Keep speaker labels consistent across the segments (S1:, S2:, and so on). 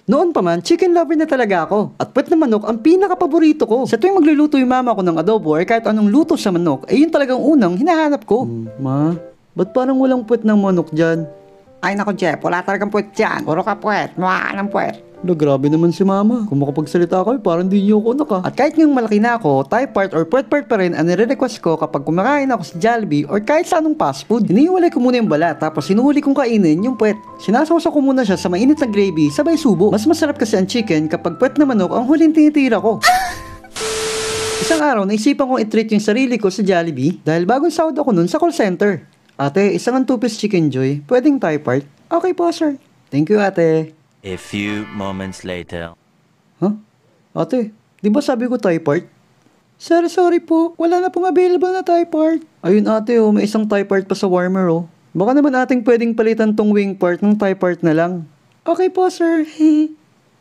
S1: Noon pa man, chicken lover na talaga ako. At puwet na manok ang pinaka-paborito ko. Sa tuwing magluluto yung mama ko ng adobo or kahit anong luto sa manok, ay yun talagang unang hinahanap ko. Ma, ba't parang walang puwet ng manok dyan?
S2: Ay nako Jeff, wala talagang puwet dyan. Puro ka puwet, mukha ka ng puwet.
S1: Grabe naman si mama. Kung makapagsalita kayo, parang di niyo ako naka. At kahit ngayong malaki na ako, Thai part or puwet part pa rin ang nire-request ko kapag kumakain ako sa Jollibee or kahit sa anong fast food. Hinihiwalay ko muna yung balat, tapos sinuhuli kong kainin yung puwet. Sinasawsaw ko muna siya sa mainit na gravy, sabay subo. Mas masarap kasi ang chicken kapag puwet na manok ang huling tinitira ko. Isang araw, naisipan kong i-treat yung sarili ko sa Jollibee dahil bagong sahod ako nun sa call center. Ate, isang 2-piece chicken joy, pwedeng Thai part? Okay po, sir. Thank you, ate.
S3: A few moments later.
S1: Huh? Ate, di ba sabi ko Thai part? Sir, sorry po. Wala na pong available na Thai part. Ayun ate, oh, may isang Thai part pa sa warmer, oh. Baka naman ating pwedeng palitan tong wing part ng Thai part na lang. Okay po, sir.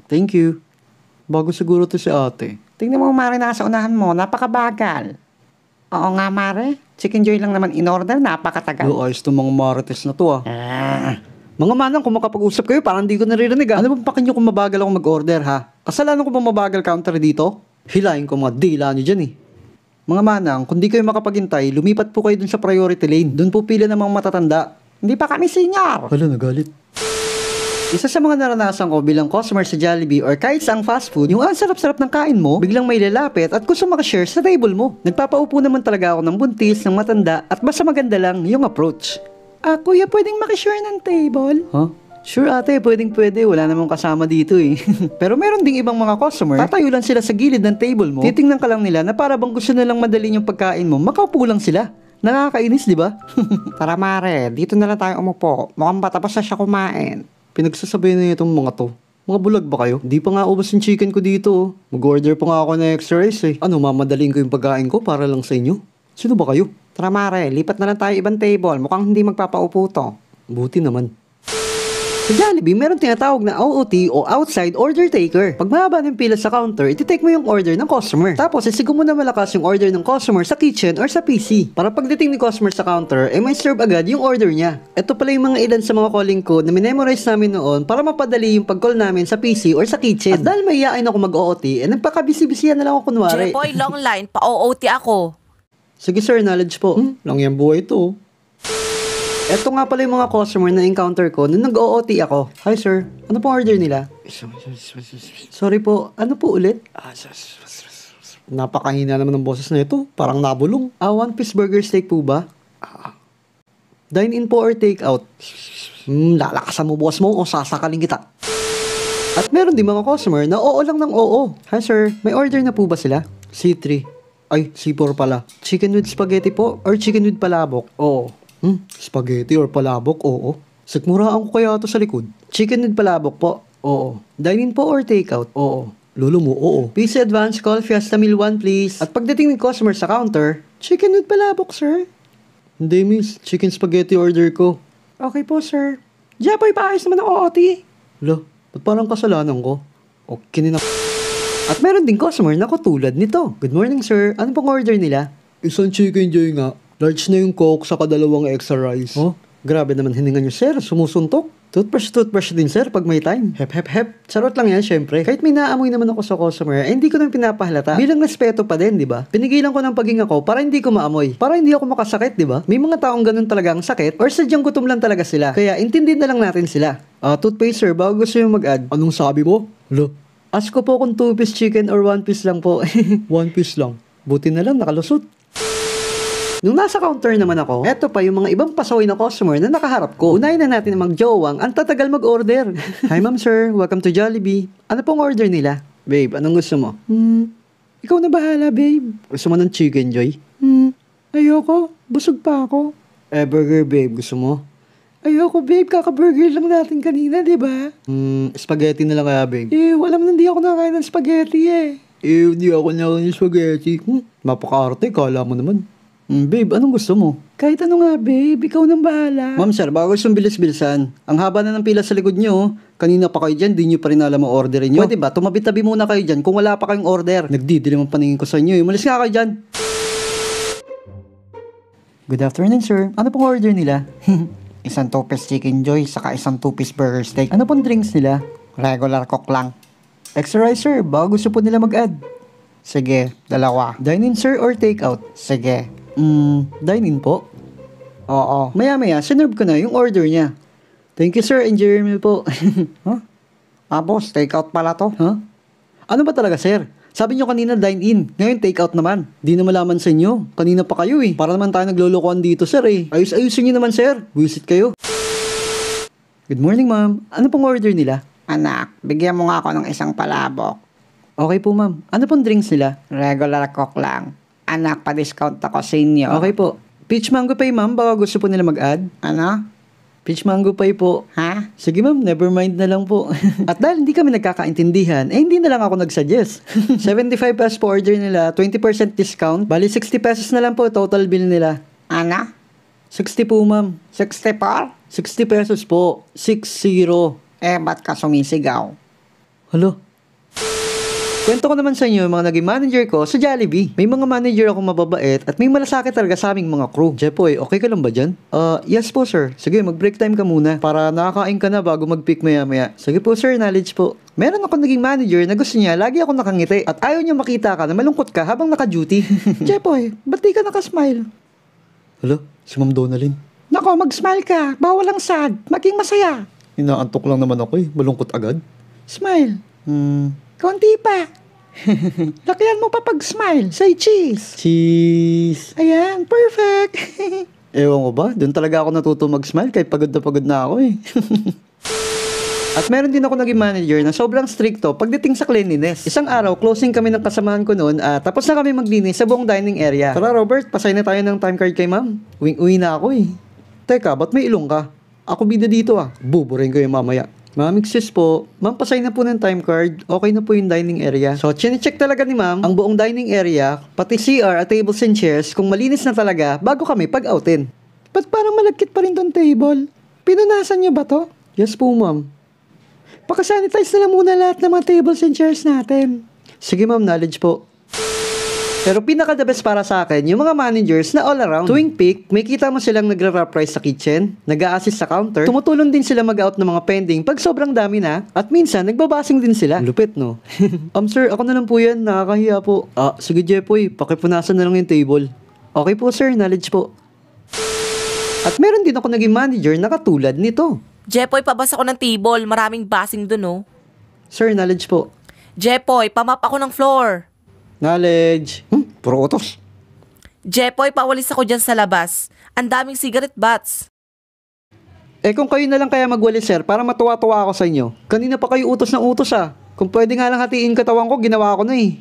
S1: Thank you. Bago siguro to si ate.
S2: Tingnan mo Mare, nasa unahan mo, napakabagal. Oo nga Mare, chicken joy lang naman in order, napakatagal.
S1: Yo, ayos tong mga marites na to, ah. Mga manang, kung makapag-usap kayo, parang di ko naririnig, ah. Ano bang pakin nyo kung mabagal ako mag-order, ha? Kasalanan ko bang mabagal counter dito? Hilahin ko mga dila nyo dyan, eh. Mga manang, kung di kayo makapaghintay, lumipat po kayo dun sa priority lane. Dun po pila ng mga matatanda.
S2: Hindi pa kami senior.
S1: Hala, nagalit. Isa sa mga naranasan ko bilang customer sa Jollibee or kahit saang fast food, yung ang sarap-sarap ng kain mo, biglang may lalapit at gusto makashare sa table mo. Nagpapaupo naman talaga ako ng buntis, ng matanda, at basta maganda lang yung approach. Kuya, pwedeng makishare ng table? Huh? Sure ate, pwede. Wala namang kasama dito eh. Pero meron ding ibang mga customer, tatayo lang sila sa gilid ng table mo, titingnan ka lang nila na para bang gusto nilang madali yung pagkain mo, makaupo lang sila. Nakakainis, di ba?
S2: Tara Mare, dito na lang tayo umupo. Mukhang patapos na siya kumain.
S1: Pinagsasabihin na itong mga to. Mga bulag ba kayo? Di pa nga ubos yung chicken ko dito. Mag-order pa nga ako na extra rice eh. Ano, mamadaling ko yung pagkain ko para lang sa inyo? Sino ba kayo?
S2: Tara Mare, lipat na lang tayo ibang table. Mukhang hindi magpapaupo to.
S1: Buti naman. Sa Jollibee, meron tinatawag na OOT o Outside Order Taker. Pag mahaba ng pila sa counter, iti-take mo yung order ng customer. Tapos, isigo mo na malakas yung order ng customer sa kitchen or sa PC. Para pagdating ni customer sa counter, may serve agad yung order niya. Ito pala yung mga ilan sa mga calling code na minemorize namin noon para mapadali yung pag-call namin sa PC or sa kitchen. At dahil mahihain ako mag-OOT, nagpakabisi-bisihan na lang ako kunwari.
S4: Jepoy, long line, pa-OOT ako.
S1: Sige sir, knowledge po. Lang yan buhay ito. Eto nga pala yung mga customer na encounter ko nung nag-OOT ako. Hi sir, ano pong order nila? Sorry po, ano po ulit? Napakahina naman ng boses na ito. Parang nabulong. 1-piece burger steak po ba? Dine-in po or take-out? Lalakasan mo boss mo o sasakaling kita. At meron din mga customer na oo lang ng oo. Hi sir, may order na po ba sila? C3. Ay, C4 pala. Chicken with spaghetti po or chicken with palabok? Oo. Spaghetti or palabok? Oo. Sikmuraan ko kaya ito sa likod. Chicken with palabok po? Oo. Dine-in po or take-out? Oo. Lolo mo, oo. PC Advance Call Fiesta Meal 1 please. At pagdating ng customer sa counter, chicken with palabok, sir? Hindi, miss. Chicken spaghetti order ko. Okay po, sir. Japoy, paayos naman ang OOT. Lo, ba't parang kasalanan ko? Okay na. At meron din customer na katulad nito. Good morning, sir. Ano pong order nila? Isang chicken joy nga. Large na yung coke sa kadalawang extra rice. Oh, grabe naman hininga nyo, sir. Sumusuntok. Toothbrush din, sir, pag may time. Hep. Charot lang yan, syempre. Kahit may naamoy naman ako sa customer, hindi ko nang pinapahalata. Bilang respeto pa din, di ba? Pinigilan ko ng paghinga ko para hindi ko maamoy. Para hindi ako makasakit, di ba? May mga taong ganun talaga ang sakit or sadyang gutom lang talaga sila. Kaya intindihin na lang natin sila. Toothpaste, sir, bago gusto yung mag-add. Anong sabi mo? Lo, ask ko po kung 2-piece chicken or 1-piece lang po. 1-piece lang. Buti na lang, nakalusot. Nung nasa counter naman ako, eto pa yung mga ibang pasaway na customer na nakaharap ko. Unahin na natin ang magjowang ang tatagal mag-order. Hi ma'am sir, welcome to Jollibee. Ano pong order nila? Babe, anong gusto mo? Ikaw na bahala babe. Gusto mo ng chicken joy? Ayoko, busog pa ako. Burger babe, gusto mo? Ayoko babe, kaka-burger lang natin kanina, di ba? Spaghetti na lang kaya babe. Wala man, hindi ako nakain ng spaghetti hindi ako nakain ng spaghetti. Mapaka-arte, kala mo naman. Babe, anong gusto mo? Kahit ano nga, babe. Ikaw nang bahala. Ma'am, sir, bago gustong bilis-bilisan. Ang haba na ng pila sa likod nyo. Kanina pa kayo dyan, di nyo pa rin alam ang orderin nyo. Pwede ba? Tumabi-tabi muna kayo dyan kung wala pa kayong order. Nagdidilim ang paningin ko sa inyo. Umalis nga kayo dyan. Good afternoon, sir. Ano pong order nila?
S2: Isang 2-piece chicken joy, saka isang 2-piece burger steak.
S1: Ano pong drinks nila?
S2: Regular cook lang.
S1: Extra rice sir, baka gusto po nila mag-add.
S2: Sige, 2.
S1: Dine-in sir or take-out?
S2: Sige.
S1: Dine-in po.
S2: Oo.
S1: Maya-maya, sinerve ko na yung order niya. Thank you sir, enjoy your meal po. Huh?
S2: Boss, take out pala to.
S1: Huh? Ano ba talaga sir? Sabi nyo kanina dine-in, ngayon take-out naman. Di na malaman sa inyo, kanina pa kayo eh. Para naman tayo naglolokohan dito sir eh. Ayus-ayusin nyo naman sir, visit kayo. Good morning ma'am, ano pong order nila?
S2: Anak, bigyan mo nga ako ng isang palabok.
S1: Okay po ma'am, ano pong drinks nila?
S2: Regular cook lang. Anak, pa-discount ako senior.
S1: Okay po. Peach mango pie ma'am, baka gusto po nila mag-add.
S2: Ano?
S1: Peach mango pie po.
S2: Ha?
S1: Sige ma'am, never mind na lang po. At dahil hindi kami nagkakaintindihan, hindi na lang ako nagsuggest. 75 pesos po order nila, 20% discount. Bali 60 pesos na lang po total bill nila.
S2: Ano?
S1: 60 po ma'am.
S2: 64?
S1: 60 pesos po. 60.
S2: Ba't ka sumisigaw?
S1: Halo? Kwento ko naman sa inyo yung mga naging manager ko sa Jollibee. May mga manager ako mababait at may malasakit talaga sa aming mga crew. Jepoy, okay ka lang ba dyan? Yes po sir. Sige, mag-break time ka muna para nakakain ka na bago mag-pick maya-maya. Sige po sir, knowledge po. Meron ako naging manager na gusto niya lagi ako nakangiti at ayaw niya makita ka na malungkot ka habang naka-duty. Jepoy, ba't di ka nakasmile? Hala, si Ma'am Donalyn.
S2: Nako, mag-smile ka. Bawal ang sad. Maging masaya.
S1: Inaantok lang naman ako eh. Malungkot agad.
S2: Smile. Konti pa. Lakihan mo pa pag-smile. Say cheese.
S1: Cheese.
S2: Ayan, perfect.
S1: Ewan ko ba? Doon talaga ako natuto mag-smile kahit pagod na ako eh. At meron din ako naging manager na sobrang stricto pagdating sa cleanliness. Isang araw, closing kami ng kasamahan ko noon at tapos na kami maglinis sa buong dining area. Tara Robert, pasay na tayo ng time card kay ma'am. Uwi na ako eh. Teka, ba't may ilong ka? Ako bida dito ah. Buburin ko yung mamaya. Ma'am, excuse po. Ma'am, pasay na po ng time card. Okay na po yung dining area. So, chinecheck talaga ni ma'am ang buong dining area, pati CR at tables and chairs kung malinis na talaga bago kami pag-outin.
S2: Ba't parang malagkit pa rin tong table? Pinunasan niyo ba to?
S1: Yes po, ma'am.
S2: Pakasanitize na lang muna lahat ng mga tables and chairs natin.
S1: Sige ma'am, knowledge po. Pero pinaka the best para sa akin, yung mga managers na all around. Tuwing peak, may kita mo silang nagra-wrap rice sa kitchen, nag-a-assist sa counter, tumutulong din sila mag-out ng mga pending pag sobrang dami na, at minsan nagbabasing din sila. Lupit, no? Sir, ako na lang po yan, nakakahiya po. Sige Jepoy, pakipunasan na lang yung table. Okay po sir, knowledge po. At meron din ako naging manager na katulad nito.
S4: Jepoy, pabasa ko ng table. Maraming basing dun, oh.
S1: Sir, knowledge po.
S4: Jepoy, pamap ako ng floor.
S1: Knowledge. Puro utos.
S4: Jepoy, pawalis ako dyan sa labas. Ang daming cigarette butts.
S1: Kung kayo na lang kaya magwalis sir, para matuwa-tuwa ako sa inyo. Kanina pa kayo utos ng utos ah. Kung pwede nga lang hatiin katawan ko, ginawa ko na eh.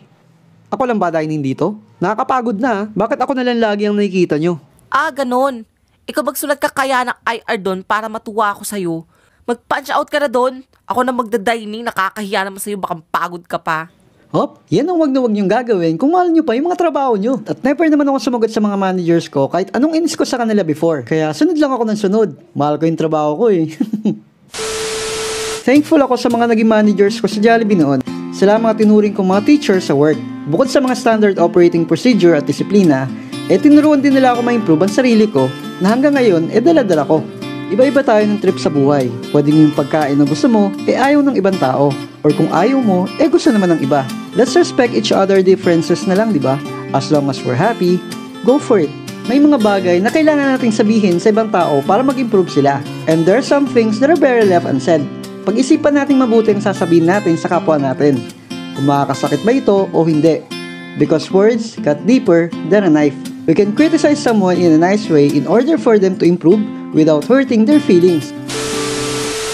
S1: Ako lang ba dining dito? Nakakapagod na ah. Bakit ako na lang lagi ang nakikita nyo?
S4: Ganon. Ikaw magsulat ka kaya ng IR doon para matuwa ako sa'yo. Mag-punch out ka na doon. Ako na magda-dining, nakakahiya naman sa'yo, baka pagod ka pa.
S1: Hop, yan ang wag na wag niyong gagawin kung mahal niyo pa yung mga trabaho niyo. At never naman ako sumagot sa mga managers ko kahit anong inis ko sa kanila before. Kaya sunod lang ako ng sunod. Mahal ko yung trabaho ko eh. Thankful ako sa mga naging managers ko sa Jollibee noon. Sila ang mga tinuring kong mga teachers sa work. Bukod sa mga standard operating procedure at disiplina, tinuruan din nila ako ma-improve ang sarili ko na hanggang ngayon, dala-dala ko. Iba-iba tayo ng trip sa buhay. Pwedeng yung pagkain na gusto mo, ayaw ng ibang tao. Or kung ayaw mo, gusto naman ng iba. Let's respect each other differences na lang, di ba? As long as we're happy, go for it. May mga bagay na kailangan nating sabihin sa ibang tao para mag-improve sila. And there are some things that are very left unsaid. Pag-isipan nating mabuti ang sasabihin natin sa kapwa natin. Kung makakasakit ba ito o hindi. Because words cut deeper than a knife. We can criticize someone in a nice way in order for them to improve without hurting their feelings.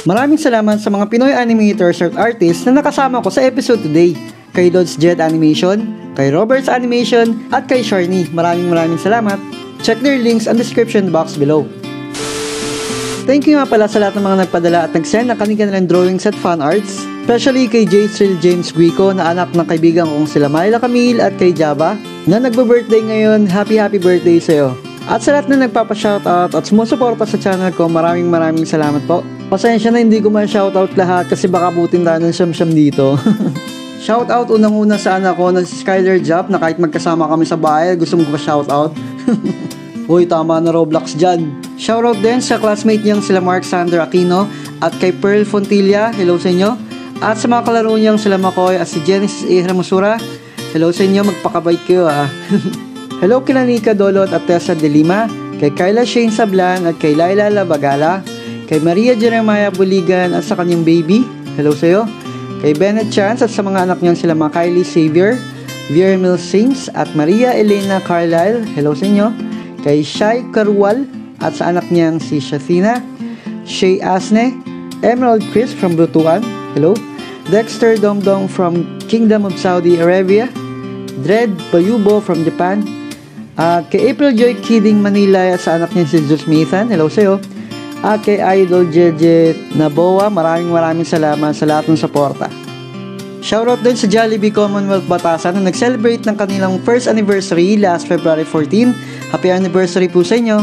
S1: Maraming salamat sa mga Pinoy animators at artists na nakasama ko sa episode today. Kay Lods Jed Animation, kay Roberts Animation, at kay Sharny. Maraming salamat. Check their links on description box below. Thank you nga pala sa lahat ng mga nagpadala at nag-send ng kanilang drawings at fan arts. Especially kay Jaitzil James Guico na anak ng kaibigan kong sila Myla Camille at kay Java na nagbo-birthday ngayon. Happy birthday sa'yo. At sa lahat na nagpapa-shoutout at sumusuporta sa channel ko, maraming salamat po. Pasensya na hindi ko ma-shoutout lahat kasi baka butin tayo ng siyam-siyam dito. Shoutout unang-una sa anak ko na si Skyler Jap na kahit magkasama kami sa bahay, gusto mo pa shoutout. Uy, tama na Roblox dyan. Shoutout din sa classmate niyang sila Mark Sander Aquino at kay Pearl Fontilla, hello sa inyo. At sa mga kalaro niyang sila Makoy at si Genesis A. Ramusura, hello sa inyo, magpakabait kayo Hello kila Nika Dolot at Tessa De Lima, kay Kyla Shane Sablan at kay Laila Labagala, kay Maria Jeremiah Buligan at sa kanyang baby, hello sa iyo. Kay Bennett Chance at sa mga anak niyang sila Kylie Xavier, Vera Mills Sings at Maria Elena Carlisle, hello sa inyo. Kay Shai Karwal at sa anak niyang si Shathina, Shay Asne, Emerald Chris from Butuan, hello. Dexter Domdong from Kingdom of Saudi Arabia, Dred Bayubo from Japan, at kay April Joy Kidding Manila at sa anak niya si Zeus Nathan, hello sa'yo. At kay Idol Jeje Naboa, maraming salamat sa lahat ng suporta. Shoutout din sa Jollibee Commonwealth Batasan na nag-celebrate ng kanilang first anniversary last February 14. Happy anniversary po sa inyo!